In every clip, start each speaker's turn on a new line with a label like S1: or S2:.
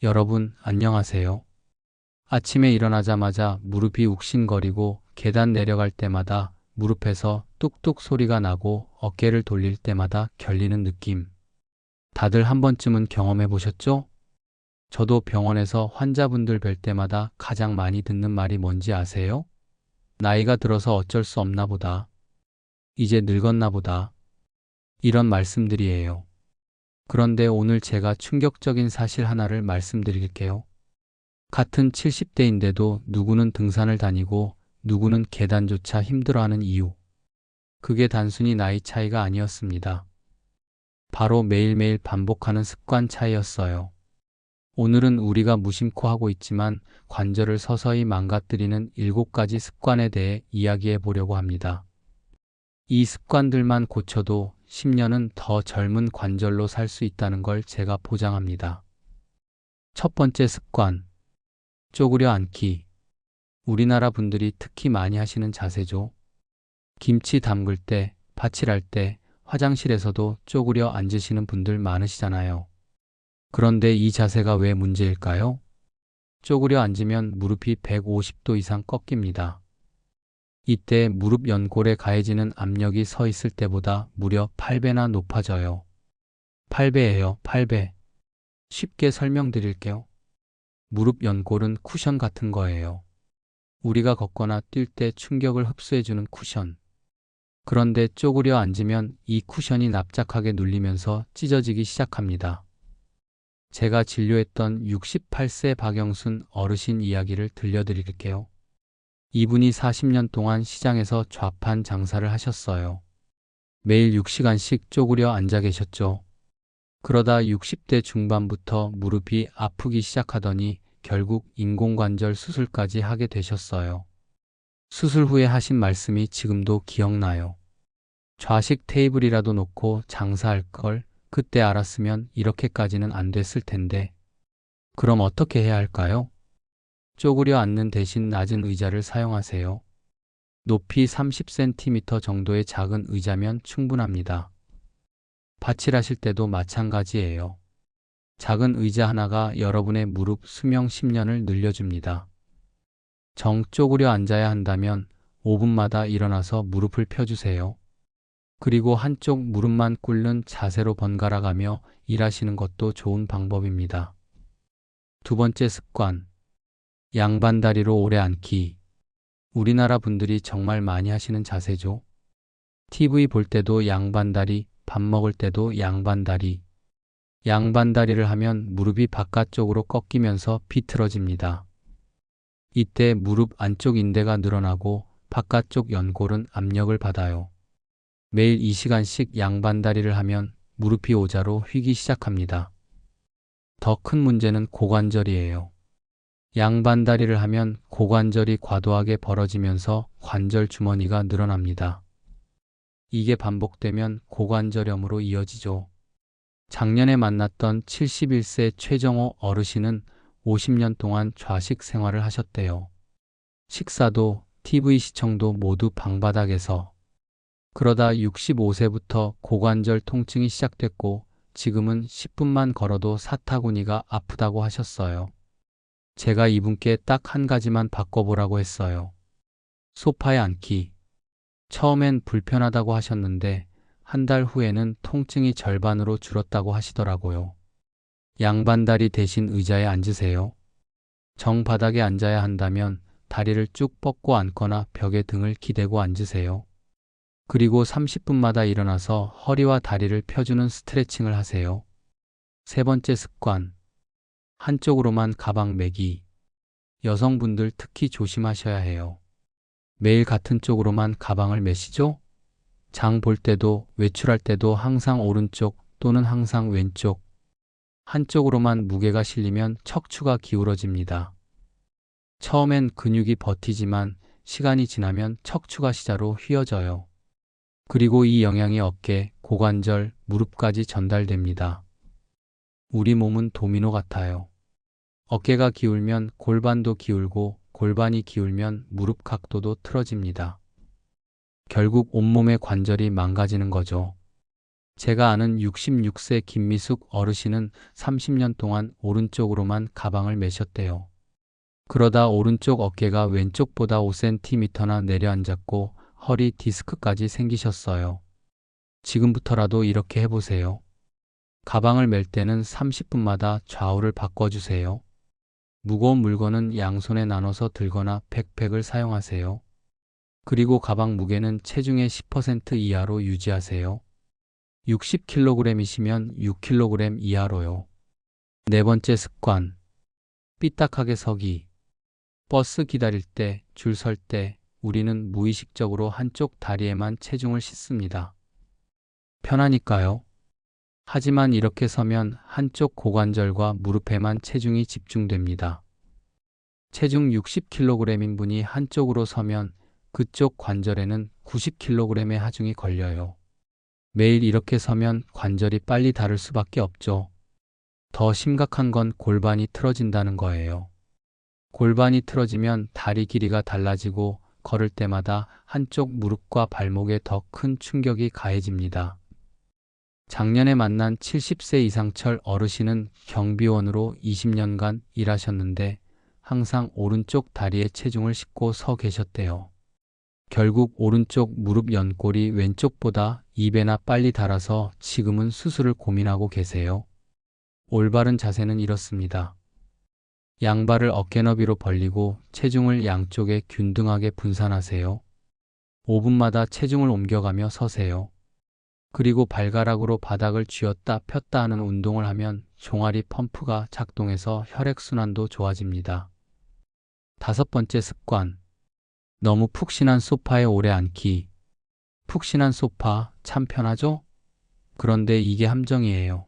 S1: 여러분, 안녕하세요. 아침에 일어나자마자 무릎이 욱신거리고 계단 내려갈 때마다 무릎에서 뚝뚝 소리가 나고 어깨를 돌릴 때마다 결리는 느낌. 다들 한 번쯤은 경험해 보셨죠? 저도 병원에서 환자분들 뵐 때마다 가장 많이 듣는 말이 뭔지 아세요? 나이가 들어서 어쩔 수 없나 보다. 이제 늙었나 보다. 이런 말씀들이에요. 그런데 오늘 제가 충격적인 사실 하나를 말씀드릴게요. 같은 70대인데도 누구는 등산을 다니고 누구는 계단조차 힘들어하는 이유. 그게 단순히 나이 차이가 아니었습니다. 바로 매일매일 반복하는 습관 차이였어요. 오늘은 우리가 무심코 하고 있지만 관절을 서서히 망가뜨리는 7가지 습관에 대해 이야기해 보려고 합니다. 이 습관들만 고쳐도 10년은 더 젊은 관절로 살 수 있다는 걸 제가 보장합니다. 첫 번째 습관, 쪼그려 앉기. 우리나라 분들이 특히 많이 하시는 자세죠. 김치 담글 때, 파칠할 때, 화장실에서도 쪼그려 앉으시는 분들 많으시잖아요. 그런데 이 자세가 왜 문제일까요? 쪼그려 앉으면 무릎이 150도 이상 꺾입니다. 이때 무릎 연골에 가해지는 압력이 서 있을 때보다 무려 8배나 높아져요. 8배예요, 8배. 쉽게 설명드릴게요. 무릎 연골은 쿠션 같은 거예요. 우리가 걷거나 뛸 때 충격을 흡수해주는 쿠션. 그런데 쪼그려 앉으면 이 쿠션이 납작하게 눌리면서 찢어지기 시작합니다. 제가 진료했던 68세 박영순 어르신 이야기를 들려드릴게요. 이분이 40년 동안 시장에서 좌판 장사를 하셨어요. 매일 6시간씩 쪼그려 앉아 계셨죠. 그러다 60대 중반부터 무릎이 아프기 시작하더니 결국 인공관절 수술까지 하게 되셨어요. 수술 후에 하신 말씀이 지금도 기억나요. 좌식 테이블이라도 놓고 장사할 걸 그때 알았으면 이렇게까지는 안 됐을 텐데. 그럼 어떻게 해야 할까요? 쪼그려 앉는 대신 낮은 의자를 사용하세요. 높이 30cm 정도의 작은 의자면 충분합니다. 받칠하실 때도 마찬가지예요. 작은 의자 하나가 여러분의 무릎 수명 10년을 늘려줍니다. 정 쪼그려 앉아야 한다면 5분마다 일어나서 무릎을 펴주세요. 그리고 한쪽 무릎만 꿇는 자세로 번갈아 가며 일하시는 것도 좋은 방법입니다. 두 번째 습관, 양반다리로 오래 앉기. 우리나라 분들이 정말 많이 하시는 자세죠. TV 볼 때도 양반다리, 밥 먹을 때도 양반다리. 양반다리를 하면 무릎이 바깥쪽으로 꺾이면서 비틀어집니다. 이때 무릎 안쪽 인대가 늘어나고 바깥쪽 연골은 압력을 받아요. 매일 2시간씩 양반다리를 하면 무릎이 오자로 휘기 시작합니다. 더 큰 문제는 고관절이에요. 양반다리를 하면 고관절이 과도하게 벌어지면서 관절 주머니가 늘어납니다. 이게 반복되면 고관절염으로 이어지죠. 작년에 만났던 71세 최정호 어르신은 50년 동안 좌식 생활을 하셨대요. 식사도 TV 시청도 모두 방바닥에서. 그러다 65세부터 고관절 통증이 시작됐고 지금은 10분만 걸어도 사타구니가 아프다고 하셨어요. 제가 이분께 딱 한 가지만 바꿔보라고 했어요. 소파에 앉기. 처음엔 불편하다고 하셨는데 한 달 후에는 통증이 절반으로 줄었다고 하시더라고요. 양반다리 대신 의자에 앉으세요. 정바닥에 앉아야 한다면 다리를 쭉 뻗고 앉거나 벽에 등을 기대고 앉으세요. 그리고 30분마다 일어나서 허리와 다리를 펴주는 스트레칭을 하세요. 세 번째 습관, 한쪽으로만 가방 매기. 여성분들 특히 조심하셔야 해요. 매일 같은 쪽으로만 가방을 메시죠? 장 볼 때도 외출할 때도 항상 오른쪽 또는 항상 왼쪽. 한쪽으로만 무게가 실리면 척추가 기울어집니다. 처음엔 근육이 버티지만 시간이 지나면 척추가 시자로 휘어져요. 그리고 이 영향이 어깨, 고관절, 무릎까지 전달됩니다. 우리 몸은 도미노 같아요. 어깨가 기울면 골반도 기울고 골반이 기울면 무릎 각도도 틀어집니다. 결국 온몸의 관절이 망가지는 거죠. 제가 아는 66세 김미숙 어르신은 30년 동안 오른쪽으로만 가방을 매셨대요. 그러다 오른쪽 어깨가 왼쪽보다 5cm나 내려앉았고 허리 디스크까지 생기셨어요. 지금부터라도 이렇게 해보세요. 가방을 멜 때는 30분마다 좌우를 바꿔주세요. 무거운 물건은 양손에 나눠서 들거나 백팩을 사용하세요. 그리고 가방 무게는 체중의 10% 이하로 유지하세요. 60kg이시면 6kg 이하로요. 네 번째 습관. 삐딱하게 서기. 버스 기다릴 때, 줄 설 때 우리는 무의식적으로 한쪽 다리에만 체중을 싣습니다. 편하니까요. 하지만 이렇게 서면 한쪽 고관절과 무릎에만 체중이 집중됩니다. 체중 60kg인 분이 한쪽으로 서면 그쪽 관절에는 90kg의 하중이 걸려요. 매일 이렇게 서면 관절이 빨리 닳을 수밖에 없죠. 더 심각한 건 골반이 틀어진다는 거예요. 골반이 틀어지면 다리 길이가 달라지고 걸을 때마다 한쪽 무릎과 발목에 더 큰 충격이 가해집니다. 작년에 만난 70세 이상철 어르신은 경비원으로 20년간 일하셨는데 항상 오른쪽 다리에 체중을 싣고 서 계셨대요. 결국 오른쪽 무릎 연골이 왼쪽보다 2배나 빨리 닳아서 지금은 수술을 고민하고 계세요. 올바른 자세는 이렇습니다. 양발을 어깨 너비로 벌리고 체중을 양쪽에 균등하게 분산하세요. 5분마다 체중을 옮겨가며 서세요. 그리고 발가락으로 바닥을 쥐었다 폈다 하는 운동을 하면 종아리 펌프가 작동해서 혈액순환도 좋아집니다. 다섯 번째 습관. 너무 푹신한 소파에 오래 앉기. 푹신한 소파 참 편하죠? 그런데 이게 함정이에요.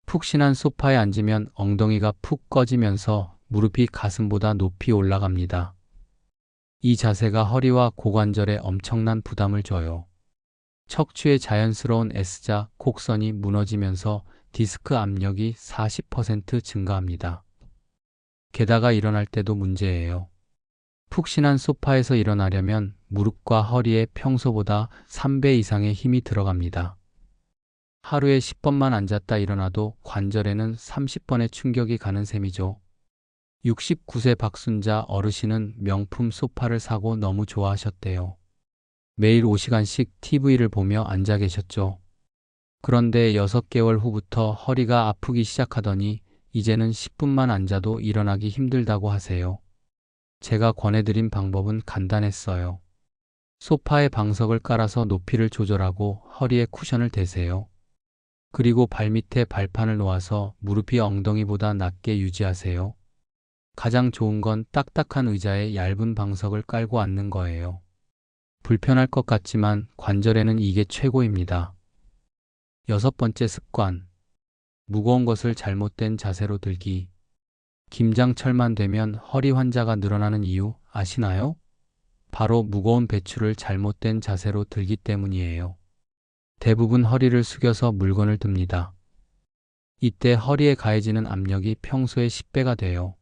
S1: 푹신한 소파에 앉으면 엉덩이가 푹 꺼지면서 무릎이 가슴보다 높이 올라갑니다. 이 자세가 허리와 고관절에 엄청난 부담을 줘요. 척추의 자연스러운 S자 곡선이 무너지면서 디스크 압력이 40% 증가합니다. 게다가 일어날 때도 문제예요. 푹신한 소파에서 일어나려면 무릎과 허리에 평소보다 3배 이상의 힘이 들어갑니다. 하루에 10번만 앉았다 일어나도 관절에는 30번의 충격이 가는 셈이죠. 69세 박순자 어르신은 명품 소파를 사고 너무 좋아하셨대요. 매일 5시간씩 TV를 보며 앉아 계셨죠. 그런데 6개월 후부터 허리가 아프기 시작하더니 이제는 10분만 앉아도 일어나기 힘들다고 하세요. 제가 권해드린 방법은 간단했어요. 소파에 방석을 깔아서 높이를 조절하고 허리에 쿠션을 대세요. 그리고 발밑에 발판을 놓아서 무릎이 엉덩이보다 낮게 유지하세요. 가장 좋은 건 딱딱한 의자에 얇은 방석을 깔고 앉는 거예요. 불편할 것 같지만 관절에는 이게 최고입니다. 여섯 번째 습관. 무거운 것을 잘못된 자세로 들기. 김장철만 되면 허리 환자가 늘어나는 이유 아시나요? 바로 무거운 배추를 잘못된 자세로 들기 때문이에요. 대부분 허리를 숙여서 물건을 듭니다. 이때 허리에 가해지는 압력이 평소의 10배가 돼요.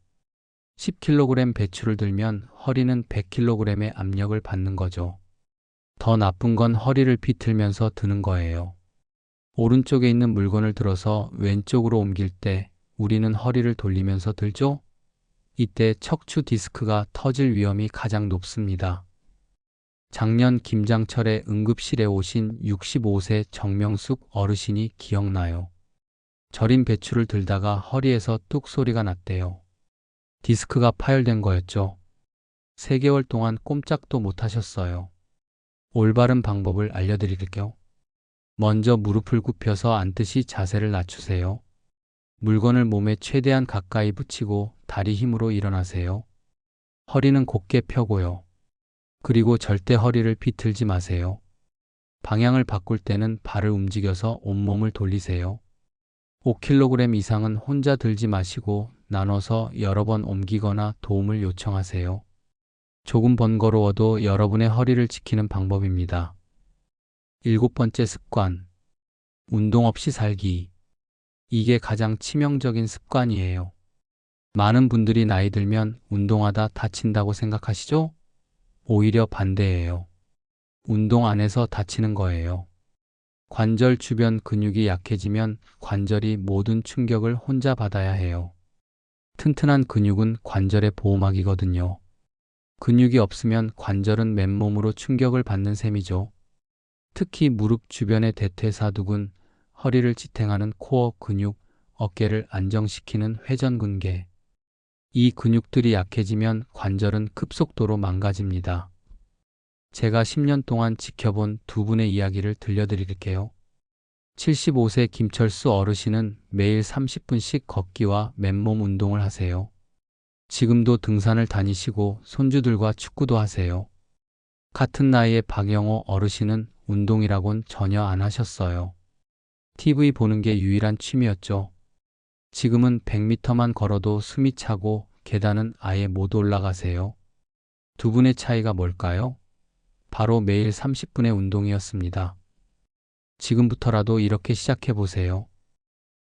S1: 10kg 배추를 들면 허리는 100kg의 압력을 받는 거죠. 더 나쁜 건 허리를 비틀면서 드는 거예요. 오른쪽에 있는 물건을 들어서 왼쪽으로 옮길 때 우리는 허리를 돌리면서 들죠? 이때 척추 디스크가 터질 위험이 가장 높습니다. 작년 김장철에 응급실에 오신 65세 정명숙 어르신이 기억나요. 절인 배추를 들다가 허리에서 뚝 소리가 났대요. 디스크가 파열된 거였죠. 3개월 동안 꼼짝도 못 하셨어요. 올바른 방법을 알려드릴게요. 먼저 무릎을 굽혀서 앉듯이 자세를 낮추세요. 물건을 몸에 최대한 가까이 붙이고 다리 힘으로 일어나세요. 허리는 곧게 펴고요. 그리고 절대 허리를 비틀지 마세요. 방향을 바꿀 때는 발을 움직여서 온몸을 돌리세요. 5kg 이상은 혼자 들지 마시고 나눠서 여러 번 옮기거나 도움을 요청하세요. 조금 번거로워도 여러분의 허리를 지키는 방법입니다. 일곱 번째 습관. 운동 없이 살기. 이게 가장 치명적인 습관이에요. 많은 분들이 나이 들면 운동하다 다친다고 생각하시죠? 오히려 반대예요. 운동 안 해서 다치는 거예요. 관절 주변 근육이 약해지면 관절이 모든 충격을 혼자 받아야 해요. 튼튼한 근육은 관절의 보호막이거든요. 근육이 없으면 관절은 맨몸으로 충격을 받는 셈이죠. 특히 무릎 주변의 대퇴사두근, 허리를 지탱하는 코어 근육, 어깨를 안정시키는 회전근개. 이 근육들이 약해지면 관절은 급속도로 망가집니다. 제가 10년 동안 지켜본 두 분의 이야기를 들려드릴게요. 75세 김철수 어르신은 매일 30분씩 걷기와 맨몸 운동을 하세요. 지금도 등산을 다니시고 손주들과 축구도 하세요. 같은 나이의 박영호 어르신은 운동이라곤 전혀 안 하셨어요. TV 보는 게 유일한 취미였죠. 지금은 100m만 걸어도 숨이 차고 계단은 아예 못 올라가세요. 두 분의 차이가 뭘까요? 바로 매일 30분의 운동이었습니다. 지금부터라도 이렇게 시작해 보세요.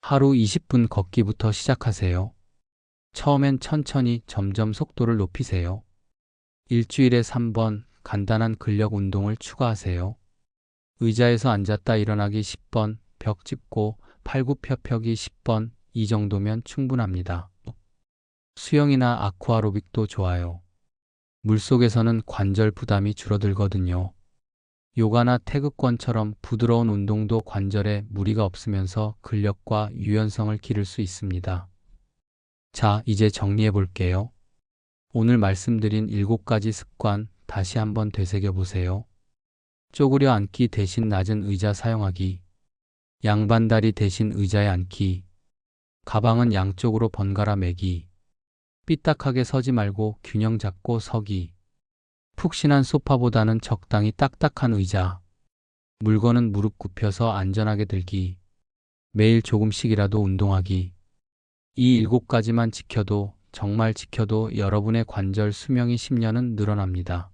S1: 하루 20분 걷기부터 시작하세요. 처음엔 천천히 점점 속도를 높이세요. 일주일에 3번 간단한 근력 운동을 추가하세요. 의자에서 앉았다 일어나기 10번, 벽 짚고 팔굽혀펴기 10번, 이 정도면 충분합니다. 수영이나 아쿠아로빅도 좋아요. 물속에서는 관절 부담이 줄어들거든요. 요가나 태극권처럼 부드러운 운동도 관절에 무리가 없으면서 근력과 유연성을 기를 수 있습니다. 자, 이제 정리해 볼게요. 오늘 말씀드린 7가지 습관 다시 한번 되새겨 보세요. 쪼그려 앉기 대신 낮은 의자 사용하기, 양반다리 대신 의자에 앉기, 가방은 양쪽으로 번갈아 매기, 삐딱하게 서지 말고 균형 잡고 서기, 푹신한 소파보다는 적당히 딱딱한 의자, 물건은 무릎 굽혀서 안전하게 들기, 매일 조금씩이라도 운동하기. 이 7가지만 지켜도, 정말 지켜도 여러분의 관절 수명이 10년은 늘어납니다.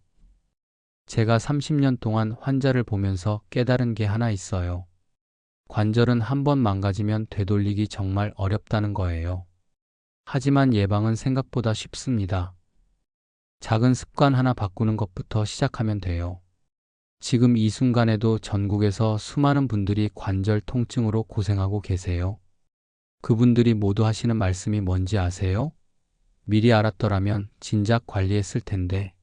S1: 제가 30년 동안 환자를 보면서 깨달은 게 하나 있어요. 관절은 한번 망가지면 되돌리기 정말 어렵다는 거예요. 하지만 예방은 생각보다 쉽습니다. 작은 습관 하나 바꾸는 것부터 시작하면 돼요. 지금 이 순간에도 전국에서 수많은 분들이 관절 통증으로 고생하고 계세요. 그분들이 모두 하시는 말씀이 뭔지 아세요? 미리 알았더라면 진작 관리했을 텐데.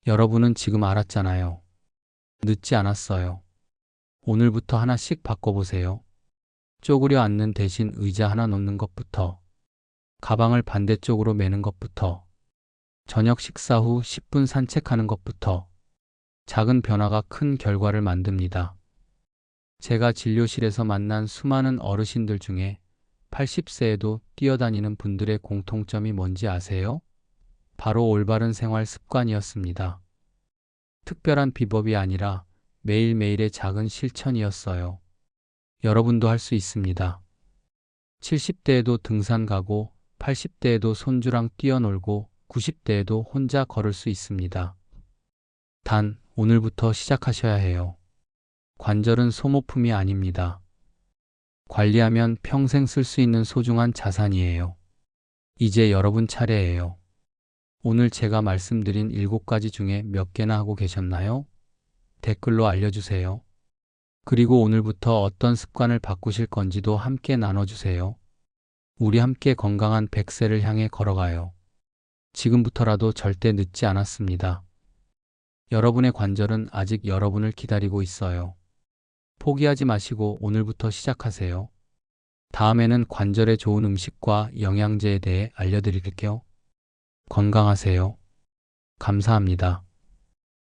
S1: 여러분은 지금 알았잖아요. 늦지 않았어요. 오늘부터 하나씩 바꿔보세요. 쪼그려 앉는 대신 의자 하나 놓는 것부터, 가방을 반대쪽으로 매는 것부터, 저녁 식사 후 10분 산책하는 것부터, 작은 변화가 큰 결과를 만듭니다. 제가 진료실에서 만난 수많은 어르신들 중에 80세에도 뛰어다니는 분들의 공통점이 뭔지 아세요? 바로 올바른 생활 습관이었습니다. 특별한 비법이 아니라 매일매일의 작은 실천이었어요. 여러분도 할 수 있습니다. 70대에도 등산 가고 80대에도 손주랑 뛰어놀고 90대에도 혼자 걸을 수 있습니다. 단, 오늘부터 시작하셔야 해요. 관절은 소모품이 아닙니다. 관리하면 평생 쓸 수 있는 소중한 자산이에요. 이제 여러분 차례예요. 오늘 제가 말씀드린 7가지 중에 몇 개나 하고 계셨나요? 댓글로 알려주세요. 그리고 오늘부터 어떤 습관을 바꾸실 건지도 함께 나눠주세요. 우리 함께 건강한 100세를 향해 걸어가요. 지금부터라도 절대 늦지 않았습니다. 여러분의 관절은 아직 여러분을 기다리고 있어요. 포기하지 마시고 오늘부터 시작하세요. 다음에는 관절에 좋은 음식과 영양제에 대해 알려드릴게요. 건강하세요. 감사합니다.